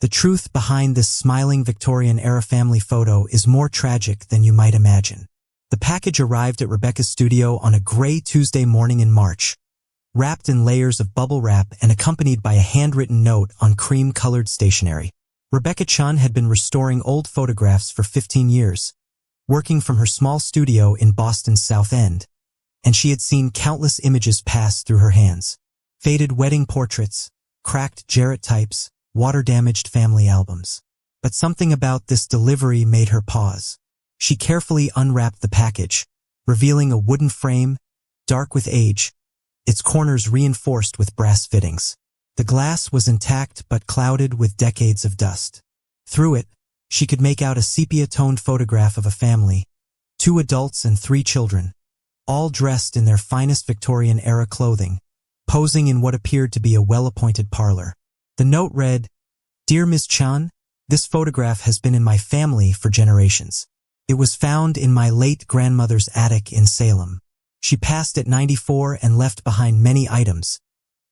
The truth behind this smiling Victorian-era family photo is more tragic than you might imagine. The package arrived at Rebecca's studio on a gray Tuesday morning in March, wrapped in layers of bubble wrap and accompanied by a handwritten note on cream-colored stationery. Rebecca Chun had been restoring old photographs for 15 years, working from her small studio in Boston's South End, and she had seen countless images pass through her hands. Faded wedding portraits, cracked Jarrett types, water-damaged family albums. But something about this delivery made her pause. She carefully unwrapped the package, revealing a wooden frame, dark with age, its corners reinforced with brass fittings. The glass was intact but clouded with decades of dust. Through it, she could make out a sepia-toned photograph of a family, 2 adults and 3 children, all dressed in their finest Victorian-era clothing, posing in what appeared to be a well-appointed parlor. The note read, "Dear Ms. Chun, this photograph has been in my family for generations. It was found in my late grandmother's attic in Salem. She passed at 94 and left behind many items,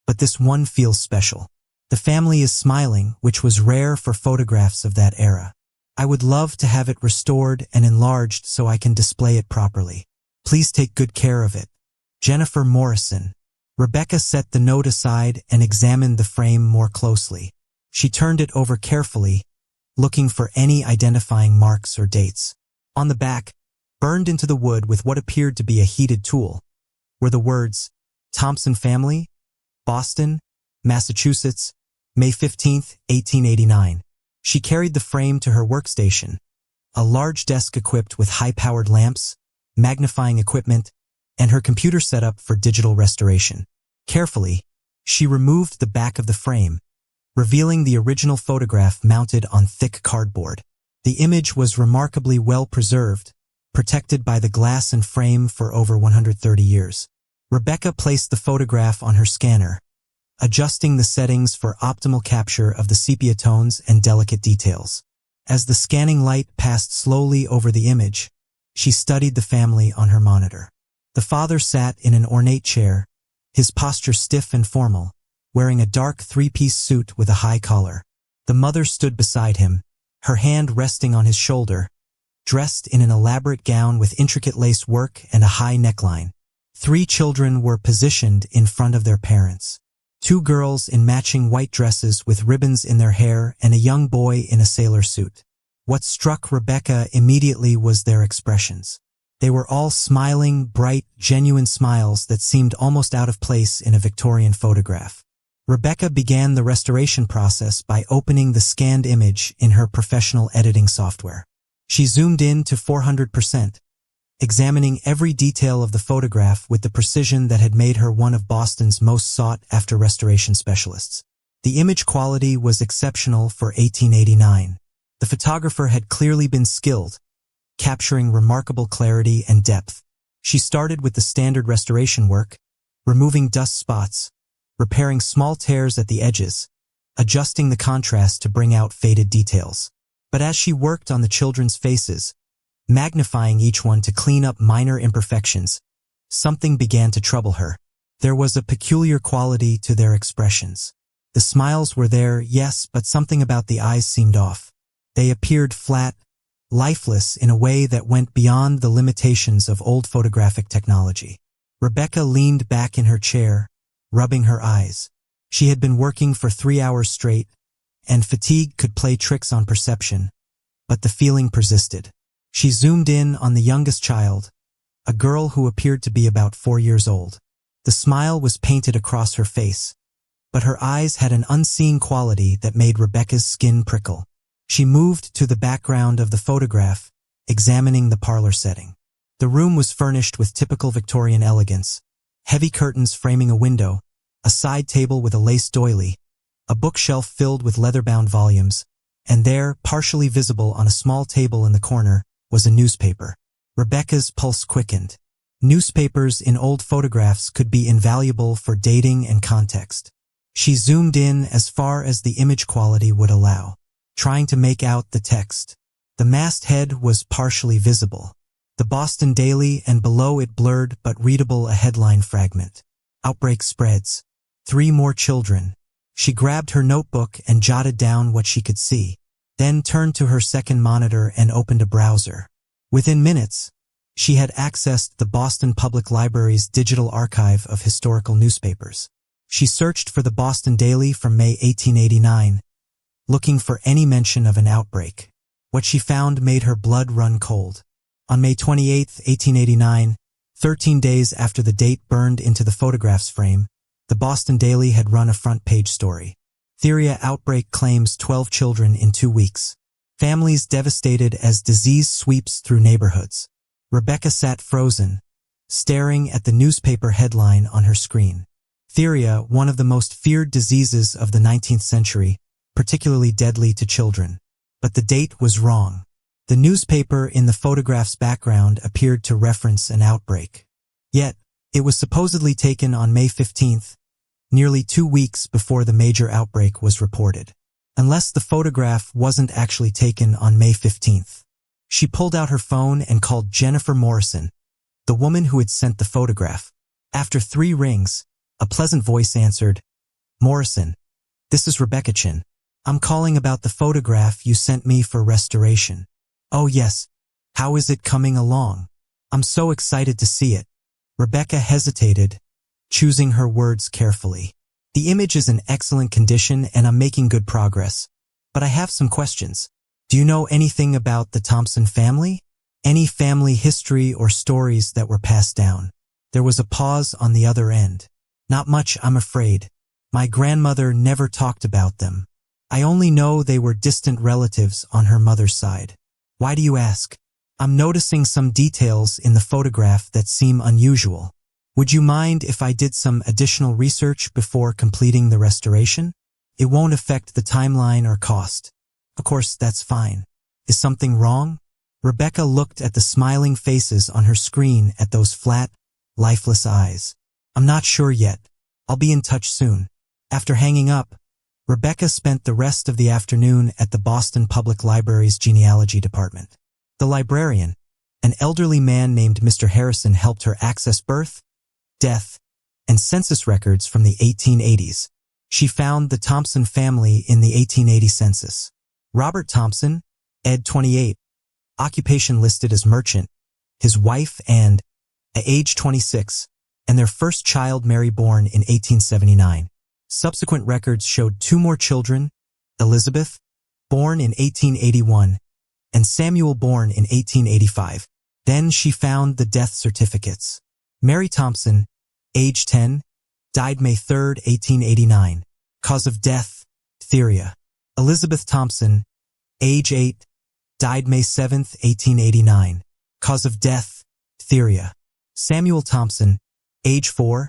but this one feels special. The family is smiling, which was rare for photographs of that era. I would love to have it restored and enlarged so I can display it properly. Please take good care of it. Jennifer Morrison." Rebecca set the note aside and examined the frame more closely. She turned it over carefully, looking for any identifying marks or dates. On the back, burned into the wood with what appeared to be a heated tool, were the words, "Thompson Family, Boston, Massachusetts, May 15, 1889. She carried the frame to her workstation, a large desk equipped with high-powered lamps, magnifying equipment, and her computer set up for digital restoration. Carefully, she removed the back of the frame, revealing the original photograph mounted on thick cardboard. The image was remarkably well preserved, protected by the glass and frame for over 130 years. Rebecca placed the photograph on her scanner, adjusting the settings for optimal capture of the sepia tones and delicate details. As the scanning light passed slowly over the image, she studied the family on her monitor. The father sat in an ornate chair, his posture stiff and formal, wearing a dark 3-piece suit with a high collar. The mother stood beside him, her hand resting on his shoulder, dressed in an elaborate gown with intricate lace work and a high neckline. 3 children were positioned in front of their parents. 2 girls in matching white dresses with ribbons in their hair and a young boy in a sailor suit. What struck Rebecca immediately was their expressions. They were all smiling, bright, genuine smiles that seemed almost out of place in a Victorian photograph. Rebecca began the restoration process by opening the scanned image in her professional editing software. She zoomed in to 400%, examining every detail of the photograph with the precision that had made her one of Boston's most sought-after restoration specialists. The image quality was exceptional for 1889. The photographer had clearly been skilled, capturing remarkable clarity and depth. She started with the standard restoration work, removing dust spots, repairing small tears at the edges, adjusting the contrast to bring out faded details. But as she worked on the children's faces, magnifying each one to clean up minor imperfections, something began to trouble her. There was a peculiar quality to their expressions. The smiles were there, yes, but something about the eyes seemed off. They appeared flat, lifeless in a way that went beyond the limitations of old photographic technology. Rebecca leaned back in her chair, rubbing her eyes. She had been working for 3 hours straight, and fatigue could play tricks on perception, but the feeling persisted. She zoomed in on the youngest child, a girl who appeared to be about 4 years old. The smile was painted across her face, but her eyes had an unseeing quality that made Rebecca's skin prickle. She moved to the background of the photograph, examining the parlor setting. The room was furnished with typical Victorian elegance, heavy curtains framing a window, a side table with a lace doily, a bookshelf filled with leather-bound volumes, and there, partially visible on a small table in the corner, was a newspaper. Rebecca's pulse quickened. Newspapers in old photographs could be invaluable for dating and context. She zoomed in as far as the image quality would allow, trying to make out the text. The masthead was partially visible. The Boston Daily, and below it blurred but readable a headline fragment. "Outbreak spreads. 3 more children. She grabbed her notebook and jotted down what she could see, then turned to her second monitor and opened a browser. Within minutes, she had accessed the Boston Public Library's digital archive of historical newspapers. She searched for the Boston Daily from May 1889, looking for any mention of an outbreak. What she found made her blood run cold. On May 28, 1889, 13 days after the date burned into the photograph's frame, the Boston Daily had run a front-page story. Diphtheria outbreak claims 12 children in 2 weeks. Families devastated as disease sweeps through neighborhoods. Rebecca sat frozen, staring at the newspaper headline on her screen. Diphtheria, one of the most feared diseases of the 19th century, particularly deadly to children. But the date was wrong. The newspaper in the photograph's background appeared to reference an outbreak. Yet, it was supposedly taken on May 15th, nearly 2 weeks before the major outbreak was reported. Unless the photograph wasn't actually taken on May 15th. She pulled out her phone and called Jennifer Morrison, the woman who had sent the photograph. After 3 rings, a pleasant voice answered, "Morrison, this is Rebecca Chin. I'm calling about the photograph you sent me for restoration." "Oh yes, how is it coming along? I'm so excited to see it." Rebecca hesitated, choosing her words carefully. "The image is in excellent condition and I'm making good progress, but I have some questions. Do you know anything about the Thompson family? Any family history or stories that were passed down?" There was a pause on the other end. "Not much, I'm afraid. My grandmother never talked about them. I only know they were distant relatives on her mother's side." "Why do you ask?" "I'm noticing some details in the photograph that seem unusual. Would you mind if I did some additional research before completing the restoration? It won't affect the timeline or cost." "Of course, that's fine. Is something wrong?" Rebecca looked at the smiling faces on her screen at those flat, lifeless eyes. "I'm not sure yet. I'll be in touch soon." After hanging up, Rebecca spent the rest of the afternoon at the Boston Public Library's genealogy department. The librarian, an elderly man named Mr. Harrison, helped her access birth, death, and census records from the 1880s. She found the Thompson family in the 1880 census. Robert Thompson, ed. 28, occupation listed as merchant, his wife Anne, age 26, and their first child Mary, born in 1879. Subsequent records showed 2 more children, Elizabeth, born in 1881, and Samuel, born in 1885. Then she found the death certificates. Mary Thompson, age 10, died May 3, 1889. Cause of death, diphtheria. Elizabeth Thompson, age 8, died May 7, 1889. Cause of death, diphtheria. Samuel Thompson, age 4,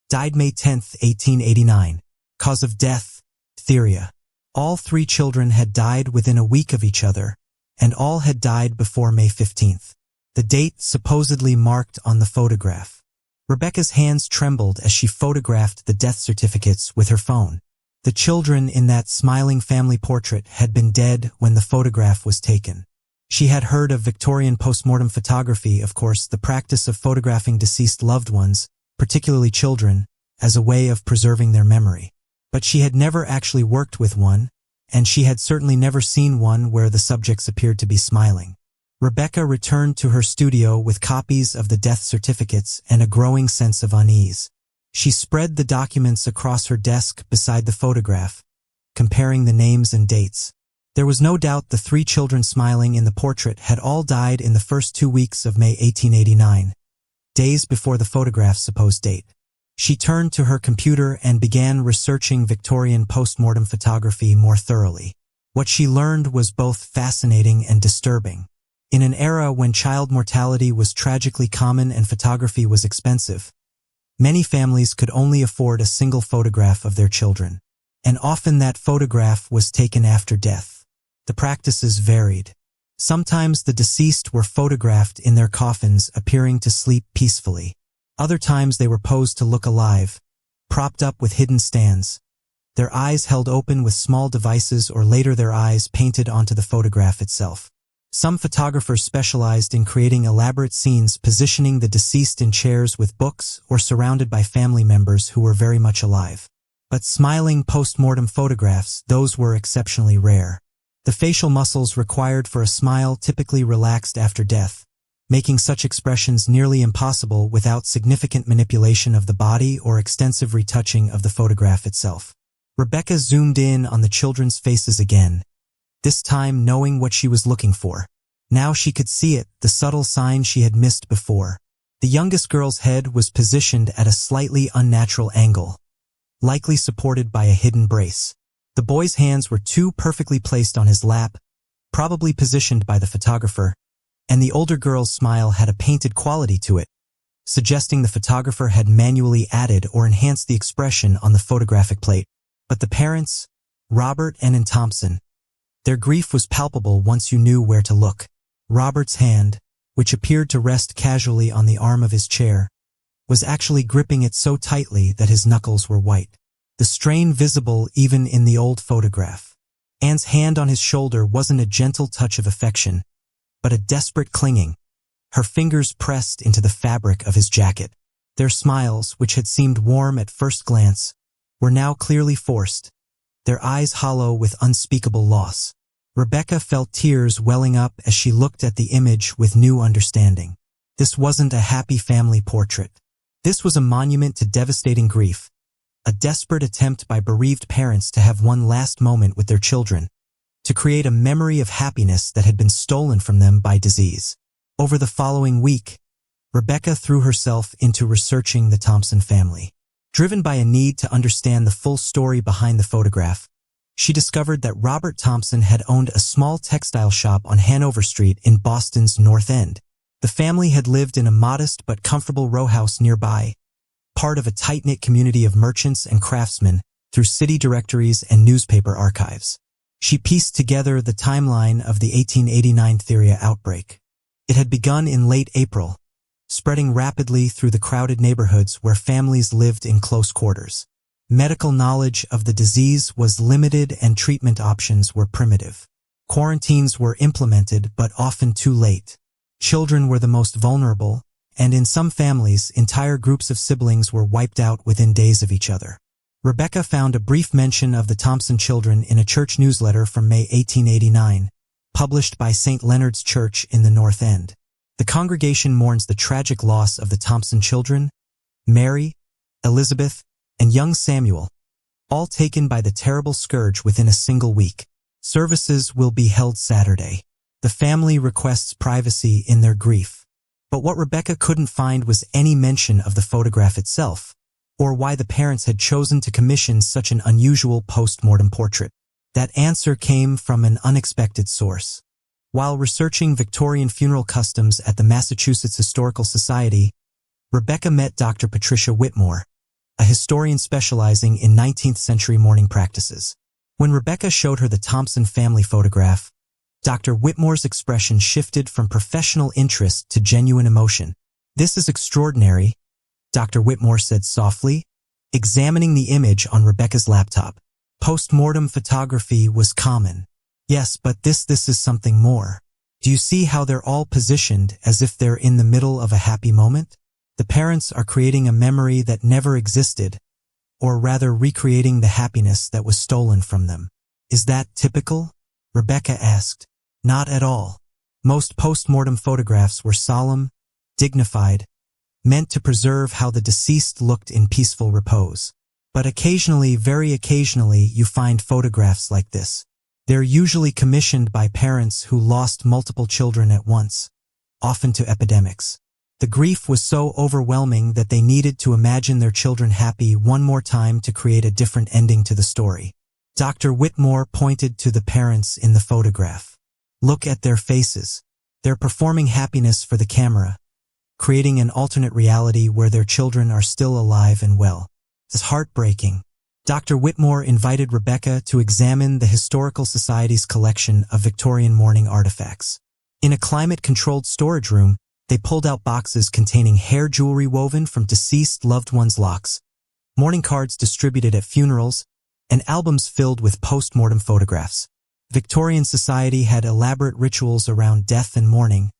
died May 10, 1889. Cause of death, diphtheria. All 3 children had died within a week of each other, and all had died before May 15th. The date supposedly marked on the photograph. Rebecca's hands trembled as she photographed the death certificates with her phone. The children in that smiling family portrait had been dead when the photograph was taken. She had heard of Victorian postmortem photography, of course, the practice of photographing deceased loved ones, particularly children, as a way of preserving their memory. But she had never actually worked with one, and she had certainly never seen one where the subjects appeared to be smiling. Rebecca returned to her studio with copies of the death certificates and a growing sense of unease. She spread the documents across her desk beside the photograph, comparing the names and dates. There was no doubt the 3 children smiling in the portrait had all died in the first 2 weeks of May 1889, days before the photograph's supposed date. She turned to her computer and began researching Victorian postmortem photography more thoroughly. What she learned was both fascinating and disturbing. In an era when child mortality was tragically common and photography was expensive, many families could only afford a single photograph of their children, and often that photograph was taken after death. The practices varied. Sometimes the deceased were photographed in their coffins, appearing to sleep peacefully. Other times they were posed to look alive, propped up with hidden stands, their eyes held open with small devices, or later their eyes painted onto the photograph itself. Some photographers specialized in creating elaborate scenes, positioning the deceased in chairs with books or surrounded by family members who were very much alive. But smiling post-mortem photographs, those were exceptionally rare. The facial muscles required for a smile typically relaxed after death, making such expressions nearly impossible without significant manipulation of the body or extensive retouching of the photograph itself. Rebecca zoomed in on the children's faces again, this time knowing what she was looking for. Now she could see it, the subtle sign she had missed before. The youngest girl's head was positioned at a slightly unnatural angle, likely supported by a hidden brace. The boy's hands were too perfectly placed on his lap, probably positioned by the photographer, and the older girl's smile had a painted quality to it, suggesting the photographer had manually added or enhanced the expression on the photographic plate. But the parents, Robert and Ann Thompson, their grief was palpable once you knew where to look. Robert's hand, which appeared to rest casually on the arm of his chair, was actually gripping it so tightly that his knuckles were white. The strain visible even in the old photograph. Anne's hand on his shoulder wasn't a gentle touch of affection, but a desperate clinging, her fingers pressed into the fabric of his jacket. Their smiles, which had seemed warm at first glance, were now clearly forced, their eyes hollow with unspeakable loss. Rebecca felt tears welling up as she looked at the image with new understanding. This wasn't a happy family portrait. This was a monument to devastating grief, a desperate attempt by bereaved parents to have one last moment with their children, to create a memory of happiness that had been stolen from them by disease. Over the following week, Rebecca threw herself into researching the Thompson family. Driven by a need to understand the full story behind the photograph, she discovered that Robert Thompson had owned a small textile shop on Hanover Street in Boston's North End. The family had lived in a modest but comfortable row house nearby, part of a tight-knit community of merchants and craftsmen through city directories and newspaper archives. She pieced together the timeline of the 1889 diphtheria outbreak. It had begun in late April, spreading rapidly through the crowded neighborhoods where families lived in close quarters. Medical knowledge of the disease was limited and treatment options were primitive. Quarantines were implemented but often too late. Children were the most vulnerable, and in some families, entire groups of siblings were wiped out within days of each other. Rebecca found a brief mention of the Thompson children in a church newsletter from May 1889, published by St. Leonard's Church in the North End. The congregation mourns the tragic loss of the Thompson children, Mary, Elizabeth, and young Samuel, all taken by the terrible scourge within a single week. Services will be held Saturday. The family requests privacy in their grief. But what Rebecca couldn't find was any mention of the photograph itself, or why the parents had chosen to commission such an unusual post-mortem portrait. That answer came from an unexpected source. While researching Victorian funeral customs at the Massachusetts Historical Society, Rebecca met Dr. Patricia Whitmore, a historian specializing in 19th-century mourning practices. When Rebecca showed her the Thompson family photograph, Dr. Whitmore's expression shifted from professional interest to genuine emotion. "This is extraordinary," Dr. Whitmore said softly, examining the image on Rebecca's laptop. Post-mortem photography was common. "Yes, but this is something more. Do you see how they're all positioned as if they're in the middle of a happy moment? The parents are creating a memory that never existed, or rather recreating the happiness that was stolen from them. Is that typical?" Rebecca asked. "Not at all. Most post-mortem photographs were solemn, dignified, meant to preserve how the deceased looked in peaceful repose. But occasionally, very occasionally, you find photographs like this. They're usually commissioned by parents who lost multiple children at once, often to epidemics. The grief was so overwhelming that they needed to imagine their children happy one more time to create a different ending to the story." Dr. Whitmore pointed to the parents in the photograph. "Look at their faces. They're performing happiness for the camera, creating an alternate reality where their children are still alive and well. It's heartbreaking." Dr. Whitmore invited Rebecca to examine the Historical Society's collection of Victorian mourning artifacts. In a climate-controlled storage room, they pulled out boxes containing hair jewelry woven from deceased loved ones' locks, mourning cards distributed at funerals, and albums filled with post-mortem photographs. Victorian society had elaborate rituals around death and mourning,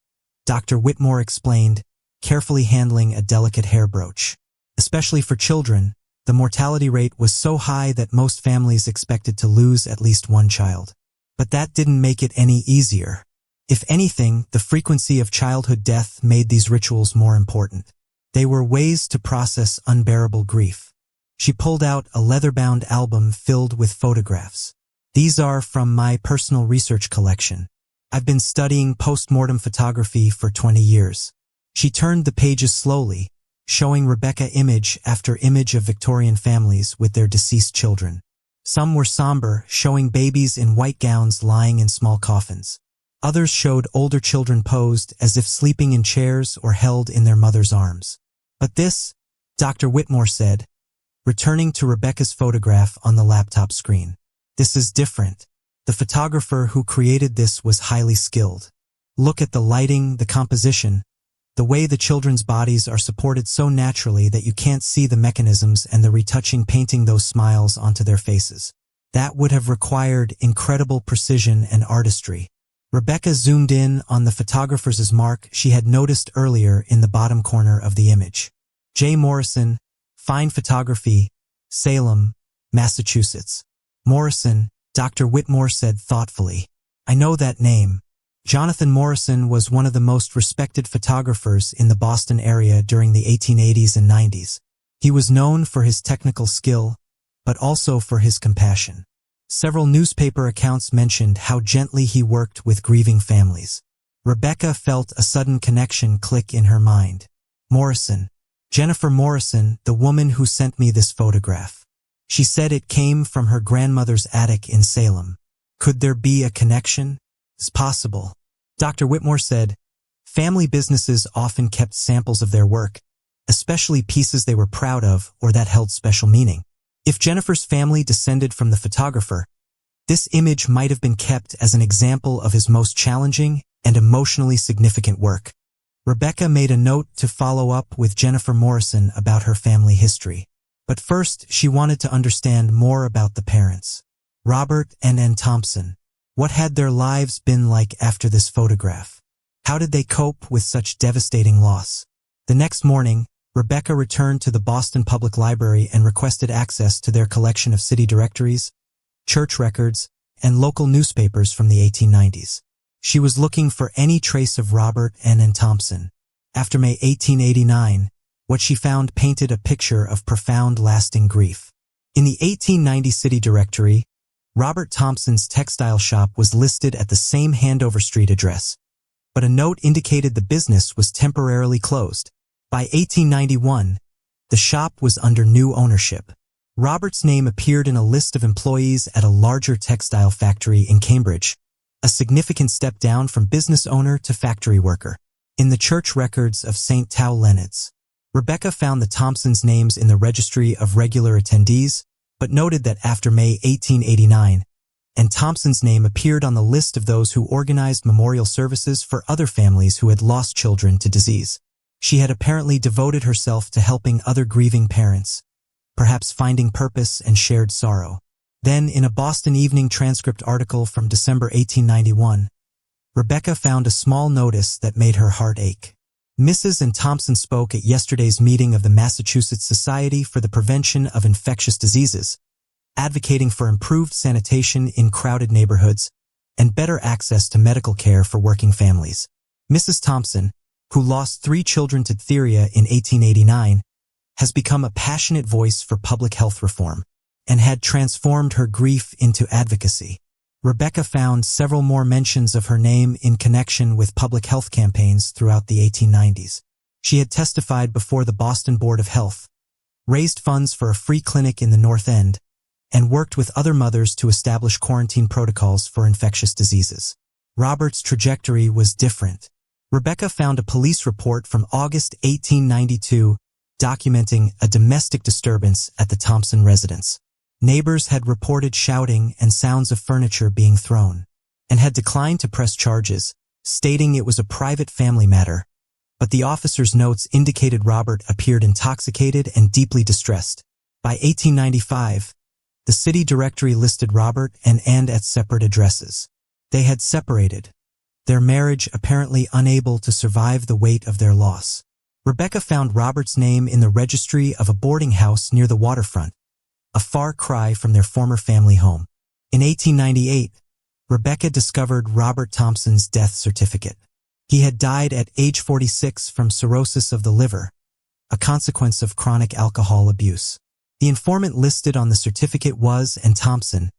Dr. Whitmore explained, carefully handling a delicate hair brooch. "Especially for children, The mortality rate was so high that most families expected to lose at least one child. But that didn't make it any easier. If anything, the frequency of childhood death made these rituals more important. They were ways to process unbearable grief. She pulled out a leather-bound album filled with photographs. These are from my personal research collection. I've been studying post-mortem photography for 20 years. She turned the pages slowly, showing Rebecca image after image of Victorian families with their deceased children. Some were somber, showing babies in white gowns lying in small coffins. Others showed older children posed as if sleeping in chairs or held in their mother's arms. But this, Dr. Whitmore said, returning to Rebecca's photograph on the laptop screen. This is different. The photographer who created this was highly skilled. Look at the lighting, the composition, the way the children's bodies are supported so naturally that you can't see the mechanisms and the retouching painting those smiles onto their faces. That would have required incredible precision and artistry. Rebecca zoomed in on the photographer's mark she had noticed earlier in the bottom corner of the image. J. Morrison, Fine Photography, Salem, Massachusetts. Morrison, Dr. Whitmore said thoughtfully. I know that name. Jonathan Morrison was one of the most respected photographers in the Boston area during the 1880s and 90s. He was known for his technical skill, but also for his compassion. Several newspaper accounts mentioned how gently he worked with grieving families. Rebecca felt a sudden connection click in her mind. Morrison. Jennifer Morrison, the woman who sent me this photograph. She said it came from her grandmother's attic in Salem. Could there be a connection? It's possible. Dr. Whitmore said, family businesses often kept samples of their work, especially pieces they were proud of or that held special meaning. If Jennifer's family descended from the photographer, this image might have been kept as an example of his most challenging and emotionally significant work. Rebecca made a note to follow up with Jennifer Morrison about her family history. But first, she wanted to understand more about the parents. Robert and Ann Thompson. What had their lives been like after this photograph? How did they cope with such devastating loss? The next morning, Rebecca returned to the Boston Public Library and requested access to their collection of city directories, church records, and local newspapers from the 1890s. She was looking for any trace of Robert and Ann Thompson. After May 1889, what she found painted a picture of profound, lasting grief. In the 1890 city directory, Robert Thompson's textile shop was listed at the same Handover Street address, but a note indicated the business was temporarily closed. By 1891, the shop was under new ownership. Robert's name appeared in a list of employees at a larger textile factory in Cambridge, a significant step down from business owner to factory worker. In the church records of St. Tau Leonard's, Rebecca found the Thompsons' names in the registry of regular attendees, but noted that after May 1889, and Thompson's name appeared on the list of those who organized memorial services for other families who had lost children to disease. She had apparently devoted herself to helping other grieving parents, perhaps finding purpose and shared sorrow. Then, in a Boston Evening Transcript article from December 1891, Rebecca found a small notice that made her heart ache. Mrs. and Thompson spoke at yesterday's meeting of the Massachusetts Society for the Prevention of Infectious Diseases, advocating for improved sanitation in crowded neighborhoods and better access to medical care for working families. Mrs. Thompson, who lost 3 children to diphtheria in 1889, has become a passionate voice for public health reform and had transformed her grief into advocacy. Rebecca found several more mentions of her name in connection with public health campaigns throughout the 1890s. She had testified before the Boston Board of Health, raised funds for a free clinic in the North End, and worked with other mothers to establish quarantine protocols for infectious diseases. Robert's trajectory was different. Rebecca found a police report from August 1892 documenting a domestic disturbance at the Thompson residence. Neighbors had reported shouting and sounds of furniture being thrown, and had declined to press charges, stating it was a private family matter, but the officer's notes indicated Robert appeared intoxicated and deeply distressed. By 1895, the city directory listed Robert and Ann at separate addresses. They had separated, their marriage apparently unable to survive the weight of their loss. Rebecca found Robert's name in the registry of a boarding house near the waterfront, a far cry from their former family home. In 1898, Rebecca discovered Robert Thompson's death certificate. He had died at age 46 from cirrhosis of the liver, a consequence of chronic alcohol abuse. The informant listed on the certificate was and Thompson,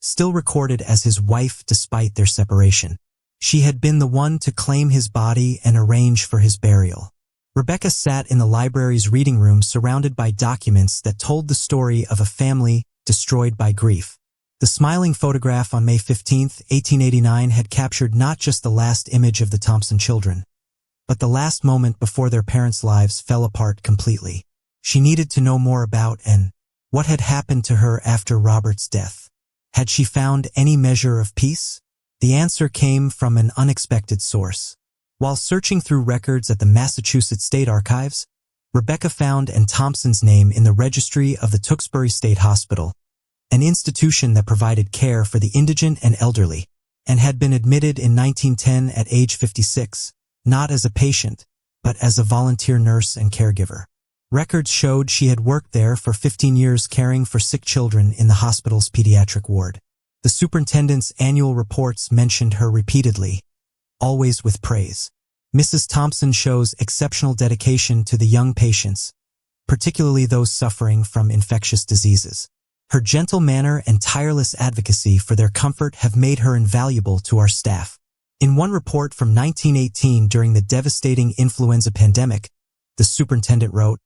still recorded as his wife despite their separation. She had been the one to claim his body and arrange for his burial. Rebecca sat in the library's reading room surrounded by documents that told the story of a family destroyed by grief. The smiling photograph on May 15, 1889 had captured not just the last image of the Thompson children, but the last moment before their parents' lives fell apart completely. She needed to know more about and what had happened to her after Robert's death. Had she found any measure of peace? The answer came from an unexpected source. While searching through records at the Massachusetts State Archives, Rebecca found Ann Thompson's name in the registry of the Tewksbury State Hospital, an institution that provided care for the indigent and elderly, and had been admitted in 1910 at age 56, not as a patient, but as a volunteer nurse and caregiver. Records showed she had worked there for 15 years caring for sick children in the hospital's pediatric ward. The superintendent's annual reports mentioned her repeatedly, always with praise. Mrs. Thompson shows exceptional dedication to the young patients, particularly those suffering from infectious diseases. Her gentle manner and tireless advocacy for their comfort have made her invaluable to our staff. In one report from 1918 during the devastating influenza pandemic, the superintendent wrote,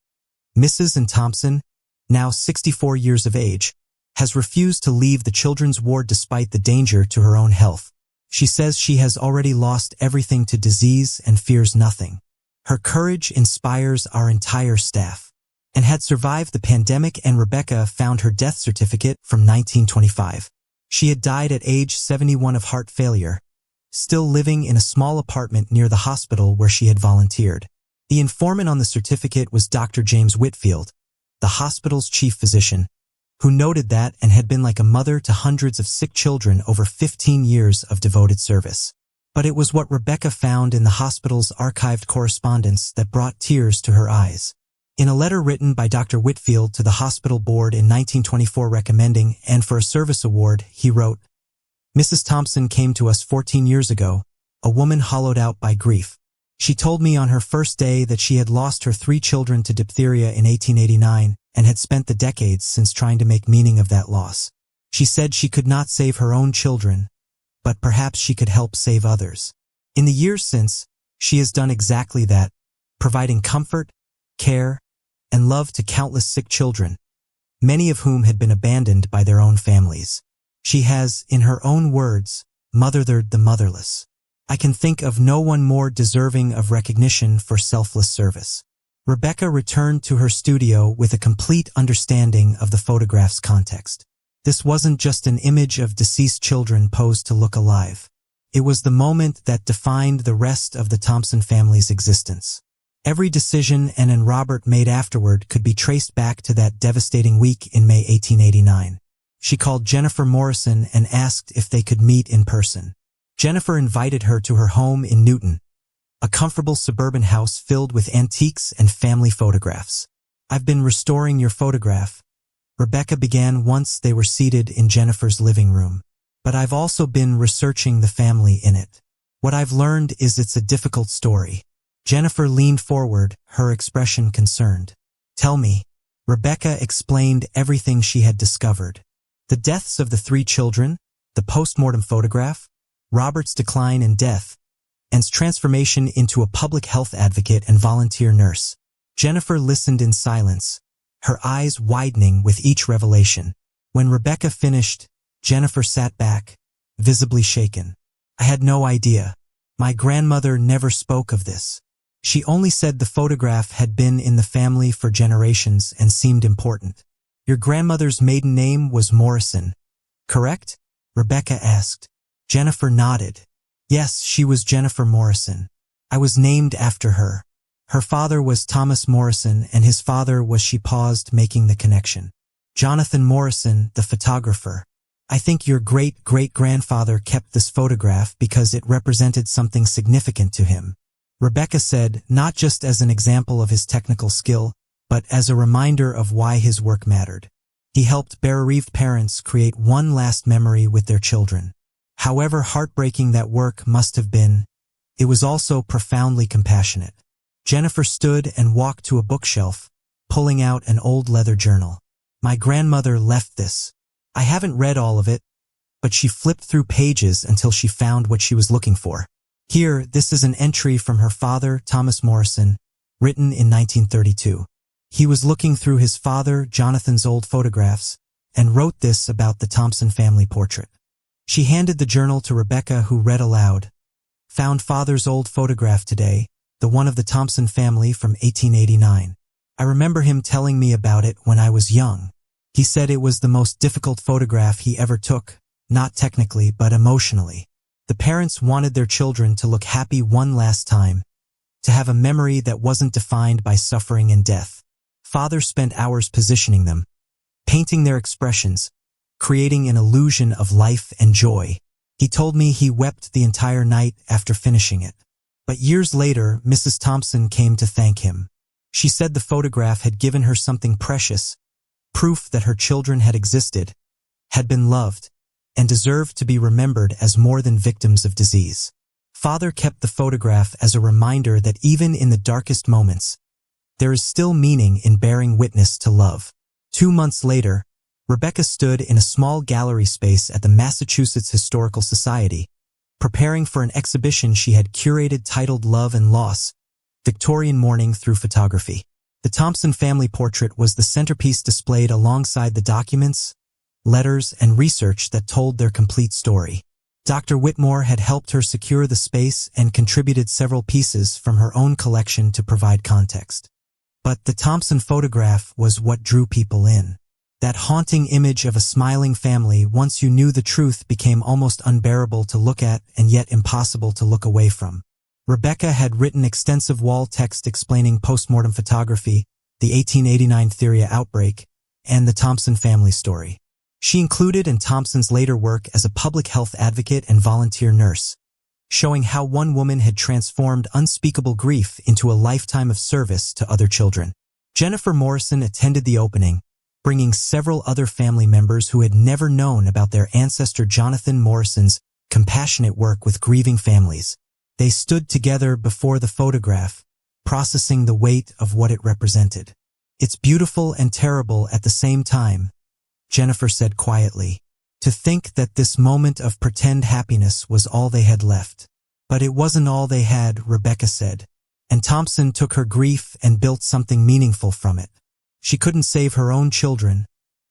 "Mrs. Ann Thompson, now 64 years of age, has refused to leave the children's ward despite the danger to her own health. She says she has already lost everything to disease and fears nothing. Her courage inspires our entire staff," and had survived the pandemic, and Rebecca found her death certificate from 1925. She had died at age 71 of heart failure, still living in a small apartment near the hospital where she had volunteered. The informant on the certificate was Dr. James Whitfield, the hospital's chief physician, who noted that and had been like a mother to hundreds of sick children over 15 years of devoted service. But it was what Rebecca found in the hospital's archived correspondence that brought tears to her eyes. In a letter written by Dr. Whitfield to the hospital board in 1924 recommending and for a service award, he wrote, "Mrs. Thompson came to us 14 years ago, a woman hollowed out by grief. She told me on her first day that she had lost her 3 children to diphtheria in 1889 and had spent the decades since trying to make meaning of that loss. She said she could not save her own children, but perhaps she could help save others. In the years since, she has done exactly that, providing comfort, care, and love to countless sick children, many of whom had been abandoned by their own families. She has, in her own words, mothered the motherless. I can think of no one more deserving of recognition for selfless service." Rebecca returned to her studio with a complete understanding of the photograph's context. This wasn't just an image of deceased children posed to look alive. It was the moment that defined the rest of the Thompson family's existence. Every decision Ann and Robert made afterward could be traced back to that devastating week in May 1889. She called Jennifer Morrison and asked if they could meet in person. Jennifer invited her to her home in Newton, a comfortable suburban house filled with antiques and family photographs. "I've been restoring your photograph," Rebecca began once they were seated in Jennifer's living room. "But I've also been researching the family in it. What I've learned is it's a difficult story." Jennifer leaned forward, her expression concerned. "Tell me." Rebecca explained everything she had discovered. The deaths of the 3 children, the post-mortem photograph, Robert's decline and death, Ann's transformation into a public health advocate and volunteer nurse. Jennifer listened in silence, her eyes widening with each revelation. When Rebecca finished, Jennifer sat back, visibly shaken. "I had no idea. My grandmother never spoke of this. She only said the photograph had been in the family for generations and seemed important." "Your grandmother's maiden name was Morrison, correct?" Rebecca asked. Jennifer nodded. "Yes, she was Jennifer Morrison. I was named after her. Her father was Thomas Morrison, and his father was," she paused, making the connection, "Jonathan Morrison, the photographer. I think your great-great-grandfather kept this photograph because it represented something significant to him." Rebecca said, not just as an example of his technical skill, but as a reminder of why his work mattered. He helped bereaved parents create one last memory with their children. However heartbreaking that work must have been, it was also profoundly compassionate. Jennifer stood and walked to a bookshelf, pulling out an old leather journal. My grandmother left this. I haven't read all of it, but she flipped through pages until she found what she was looking for. Here, this is an entry from her father, Thomas Morrison, written in 1932. He was looking through his father, Jonathan's old photographs, and wrote this about the Thompson family portrait. She handed the journal to Rebecca, who read aloud. Found father's old photograph today, the one of the Thompson family from 1889. I remember him telling me about it when I was young. He said it was the most difficult photograph he ever took, not technically but emotionally. The parents wanted their children to look happy one last time, to have a memory that wasn't defined by suffering and death. Father spent hours positioning them, painting their expressions, creating an illusion of life and joy. He told me he wept the entire night after finishing it. But years later, Mrs. Thompson came to thank him. She said the photograph had given her something precious, proof that her children had existed, had been loved, and deserved to be remembered as more than victims of disease. Father kept the photograph as a reminder that even in the darkest moments, there is still meaning in bearing witness to love. 2 months later, Rebecca stood in a small gallery space at the Massachusetts Historical Society, preparing for an exhibition she had curated titled Love and Loss, Victorian Mourning Through Photography. The Thompson family portrait was the centerpiece displayed alongside the documents, letters, and research that told their complete story. Dr. Whitmore had helped her secure the space and contributed several pieces from her own collection to provide context. But the Thompson photograph was what drew people in. That haunting image of a smiling family, once you knew the truth, became almost unbearable to look at and yet impossible to look away from. Rebecca had written extensive wall text explaining postmortem photography, the 1889 Theria outbreak, and the Thompson family story. She included in Thompson's later work as a public health advocate and volunteer nurse, showing how one woman had transformed unspeakable grief into a lifetime of service to other children. Jennifer Morrison attended the opening, bringing several other family members who had never known about their ancestor Jonathan Morrison's compassionate work with grieving families. They stood together before the photograph, processing the weight of what it represented. It's beautiful and terrible at the same time, Jennifer said quietly. To think that this moment of pretend happiness was all they had left. But it wasn't all they had, Rebecca said. And Thompson took her grief and built something meaningful from it. She couldn't save her own children,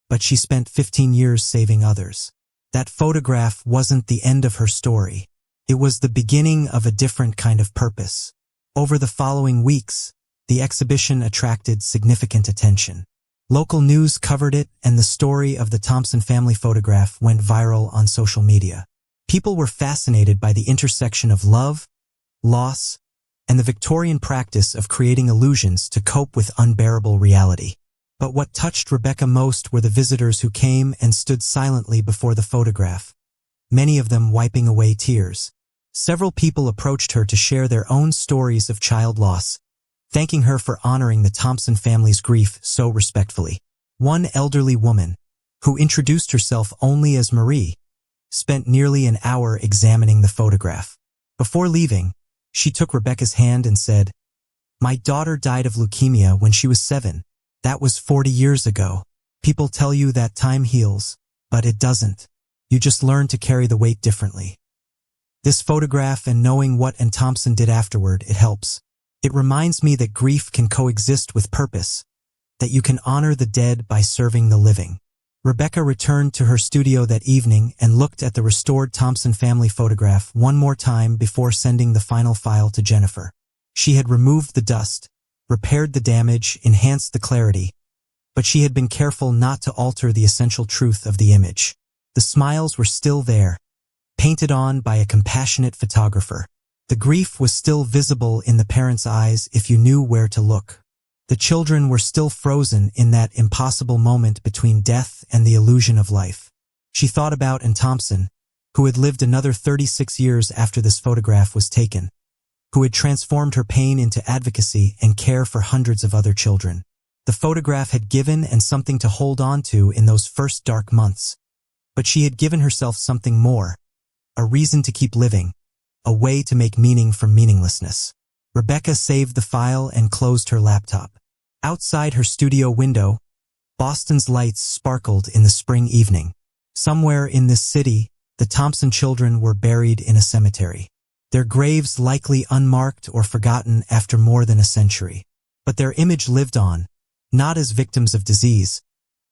but she spent 15 years saving others. That photograph wasn't the end of her story. It was the beginning of a different kind of purpose. Over the following weeks, the exhibition attracted significant attention. Local news covered it, and the story of the Thompson family photograph went viral on social media. People were fascinated by the intersection of love, loss, and the Victorian practice of creating illusions to cope with unbearable reality. But what touched Rebecca most were the visitors who came and stood silently before the photograph, many of them wiping away tears. Several people approached her to share their own stories of child loss, thanking her for honoring the Thompson family's grief so respectfully. One elderly woman, who introduced herself only as Marie, spent nearly an hour examining the photograph. Before leaving, she took Rebecca's hand and said, "My daughter died of leukemia when she was 7. That was 40 years ago. People tell you that time heals, but it doesn't. You just learn to carry the weight differently." This photograph and knowing what and Thompson did afterward, it helps. It reminds me that grief can coexist with purpose, that you can honor the dead by serving the living. Rebecca returned to her studio that evening and looked at the restored Thompson family photograph one more time before sending the final file to Jennifer. She had removed the dust, repaired the damage, enhanced the clarity, but she had been careful not to alter the essential truth of the image. The smiles were still there, painted on by a compassionate photographer. The grief was still visible in the parents' eyes if you knew where to look. The children were still frozen in that impossible moment between death and the illusion of life. She thought about Thompson, who had lived another 36 years after this photograph was taken. who had transformed her pain into advocacy and care for hundreds of other children. The photograph had given and something to hold on to in those first dark months. But she had given herself something more, a reason to keep living, a way to make meaning from meaninglessness. Rebecca saved the file and closed her laptop. Outside her studio window, Boston's lights sparkled in the spring evening. Somewhere in this city, the Thompson children were buried in a cemetery. Their graves likely unmarked or forgotten after more than a century. But their image lived on, not as victims of disease,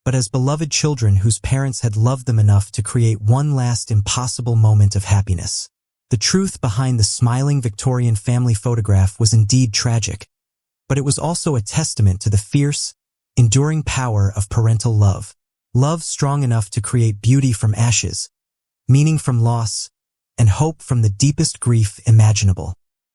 but as beloved children whose parents had loved them enough to create one last impossible moment of happiness. The truth behind the smiling Victorian family photograph was indeed tragic, but it was also a testament to the fierce, enduring power of parental love. Love strong enough to create beauty from ashes, meaning from loss, and hope from the deepest grief imaginable.